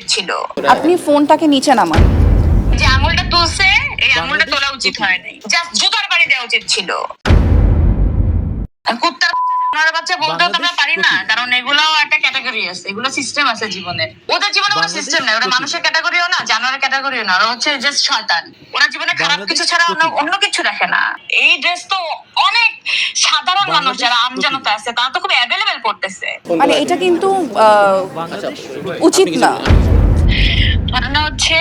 উচিত ছিল। আপনি ফোনটাকে নিচে নামান। যে আঙুলটা তুলছে, এই আঙুলটা তোলা উচিত হয় নাই, জাস্ট জুতার বাড়ি দেওয়া উচিত ছিল। কুত্তার বাচ্চা, জানোয়ারের বাচ্চা বলতেও তো আমরা পারি না, কারণ এগুলাও একটা ক্যাটাগরি আছে, এগুলো সিস্টেম আছে জীবনের। ওদের জীবনে কোনো সিস্টেম নেই, ওরা মানুষের ক্যাটাগরিও না, জানোয়ারের ক্যাটাগরিও না, ওরা হচ্ছে জাস্ট শয়তান। ওরা জীবনে খারাপ কিছু ছাড়া অন্য কিছু দেখে না। এই ড্রেস তো অনেক সাধারণ মানুষ যারা আমজনতা আছে তারা তো খুব অ্যাভেলেবেল করতেছে। মানে এটা কিন্তু উচিত না। ঘটনা হচ্ছে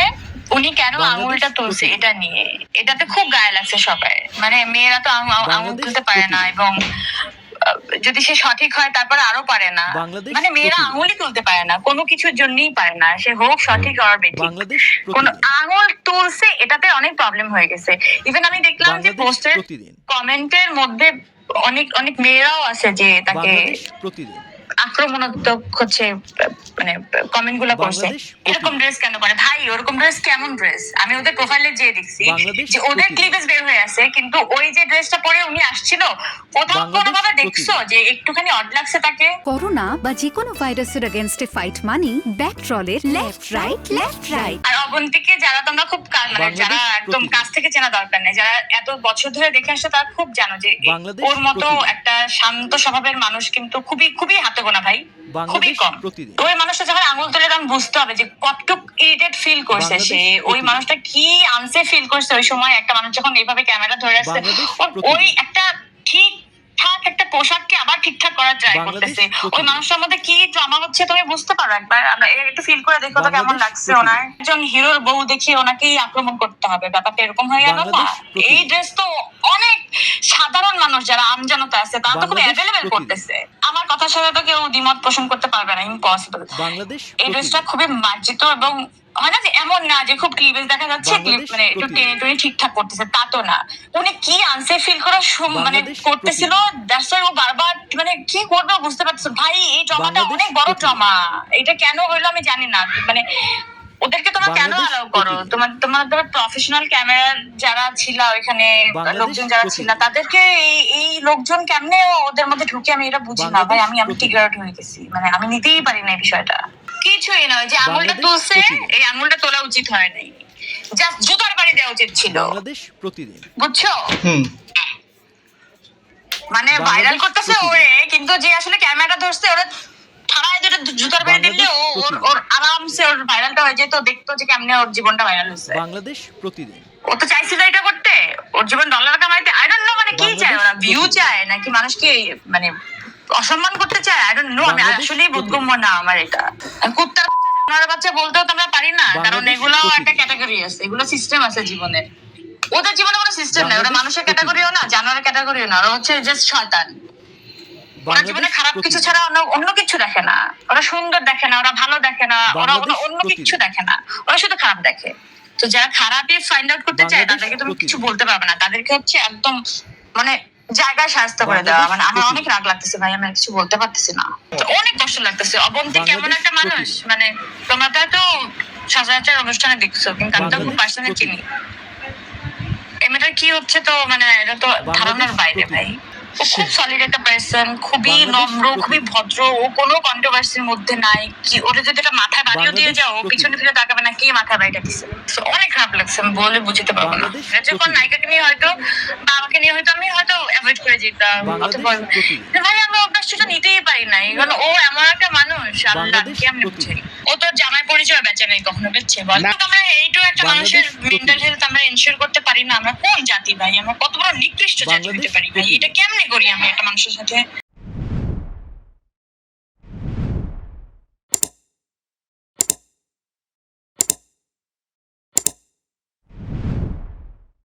উনি কেন আঙুলটা তুলছে এটা নিয়ে, এটাতে খুব গায়ে লাগছে সবাই। মানে মেয়েরা তো আঙুল তুলতে পারে না, এবং যদি সে সঠিক হয় তারপরে আরো পারে না। মানে মেয়েরা আঙুলই তুলতে পারে না, কোনো কিছুর জন্যই পারে না, সে হোক সঠিক আর বেঠিক। কোন আঙুল তুলছে এটাতে অনেক প্রবলেম হয়ে গেছে। ইভেন আমি দেখলাম যে পোস্টের কমেন্টের মধ্যে অনেক অনেক মেয়েরাও আছে যে তাকে আক্রমণাত্মক হচ্ছে, মানে কমেন্ট গুলো করছে, এরকম ড্রেস কেন করে ভাই, ওরকম ড্রেস কেমন ড্রেস। আমি ওদের প্রোফাইলে যেয়ে দেখছি যে ওদের ক্লিপেজ বের হয়ে আছে, কিন্তু ওই যে ড্রেসটা পরে উনি আসছিল কোথাও কোনোভাবে দেখছো যে একটুখানি অড লাগছে তাকে। করোনা বা যে কোনো ভাইরাসের এগেইনস্টে ফাইট মানি ব্যাকট্রলের লেফট রাইট। আর অবন্তীকে যারা তোমরা খুব মানে যারা একদম কাছ থেকে চেনা দরকার নেই, যারা এত বছর ধরে দেখে আসছে তারা খুব জানো যে ওর মতো একটা শান্ত স্বভাবের মানুষ কিন্তু খুবই খুবই হাতে গোনা ভাই, খুবই কম। ওই মানুষটা যখন আঙুল তুলে তখন বুঝতে হবে যে কতটুক ইরিটেট ফিল করছে সে, ওই মানুষটা কি আনসেফ ফিল করছে ওই সময়। একটা মানুষ যখন এইভাবে ক্যামেরা ধরে আসছে, ওই একটা ঠিক ঠাক একটা পোশাককে আবার ঠিকঠাক করার ট্রাই করতেছে, ওই মানুষটার মধ্যে কি ড্রামা হচ্ছে তুমি বুঝতে পারো একবার। একটু ফিল করে দেখো তো কেমন লাগছে ওনার। একজন হিরোর বউ দেখিয়ে ওনাকেই আক্রমণ করতে হবে, ব্যাপারটা এরকম হয়ে গেল না। এই ড্রেস তো অনেক সাধারণ মানুষ যারা আমজনতা আছে তারা তো খুব অ্যাভেলেবেল করতেছে। আমার কথার সাথে তো কেউ দ্বিমত পোষণ করতে পারবে না, ইম্পসিবল। এই ড্রেসটা খুবই মার্জিত, এবং হয় না যে এমন না যে খুব ক্লিভেজ দেখা যাচ্ছে, মানে একটু টেনে টুনে ঠিকঠাক করতেছে, তা তো না। উনি কি আনসেফ ফিল করা মানে করতেছিল, দ্যাটস ওয়াই ও বারবার মানে কি করবে বুঝতে পারতেছে। ভাই এই ট্রমাটা অনেক বড় ট্রমা, এটা কেন হইলো আমি জানি না। মানে ওদেরকে তোমরা কেন অ্যালাউ করো? তোমাদের প্রফেশনাল ক্যামেরার যারা ছিল ওইখানে, লোকজন যারা ছিল, তাদেরকে এই লোকজন কেমনে ওদের মধ্যে ঢুকে আমি এটা বুঝি না ভাই। আমি ফিগার আউট হয়ে গেছি, মানে আমি নিতেই পারি না এই বিষয়টা। কিছুই নয়, যে আঙুলটা তুলছে এই আঙুলটা তোলা উচিত হয় নাই, জাস্ট জুতার বাড়ি দেওয়া উচিত ছিল। বুঝছো? মানে ভাইরাল করতেছে ওরে, কিন্তু যে আসলে ক্যামেরাটা ধরছে ওরা থানায় যেটা জুতার বাড়ি দিলে ওর আরামসে ওর ভাইরালটা হয়ে যেত, দেখতো যে কেমনে ওর জীবনটা ভাইরাল হয়েছে। ও তো চাইছিল এটা করতে, ওর জীবন ডলার কামাইতে। আই ডোন্ট নো মানে কি চায় ওরা, ভিউ চায় নাকি মানুষকে মানে অসম্মান করতে চায়, আই ডোন্ট নো। আমি আসলেই বোধগম্য না আমার এটা। কুত্তার বাচ্চা, জানোয়ারের বাচ্চা বলতেও তো আমরা পারি না, কারণ এগুলাও একটা ক্যাটাগরি আছে, এগুলো সিস্টেম আছে জীবনের। ওদের জীবনে কোনো সিস্টেম নেই, ওরা মানুষের ক্যাটাগরিও না, জানোয়ারের ক্যাটাগরিও না, ওরা হচ্ছে জাস্ট শয়তান। ওরা জীবনে খারাপ কিছু ছাড়া অন্য কিছু দেখে না, ওরা সুন্দর দেখে না, ওরা ভালো দেখে না, ওরা অন্য কিছু দেখে না, ওরা শুধু খারাপ দেখে। তো যারা খারাপই ফাইন্ড আউট করতে চায় তাদেরকে তুমি কিছু বলতে পারবে না, তাদেরকে হচ্ছে একদম মানে জায়গায় শাস্তি করে দেওয়া। মানে আমার অনেক রাগ লাগতেছে ভাই, আমি কিছু বলতে পারতেছি না, অনেক কষ্ট লাগতেছে। অবন্তী কেমন একটা মানুষ, মানে তোমরা তো সচরাচর অনুষ্ঠানে দেখছো, কিন্তু আমি তো খুব পার্সোনালি চিনি। এই মেয়েটার কি হচ্ছে তো মানে এটা তো ধারণার বাইরে ভাই। ও খুব সলিড একটা পার্সন, খুবই নম্র, খুবই ভদ্র, ও কোনো কন্ট্রোভার্সির মধ্যে নাই। কি ওটা যদি এটা মাথায় বাড়িও দিয়ে যাও, ও পিছনে ফিরে তাকাবে না কে মাথায় বাড়িটা দিচ্ছে। অনেক খারাপ লাগছে, আমি বলে বুঝতে পারবো না। যখন নায়িকাকে নিয়ে হয়তো বা আমাকে নিয়ে হয়তো আমি হয়তো অ্যাভয়েড করে যেতাম, অথবা ভাই আমরা অভ্যাসটা নিতেই পারি না। কারণ ও এমন একটা মানুষ, আল্লাহ কেমনে বুঝে। ও তো জামাই পরিচয় বেচে নাই কখনো, বেচছে বল। আমরা এইটু একটা মানুষের মেন্টাল হেলথ আমরা এনশিওর করতে পারি না। আমরা কোন জাতি ভাই, আমরা কত বড় নিকৃষ্ট জাতি হতে পারি ভাই, এটা কেমনে করি আমি একটা মানুষের সাথে।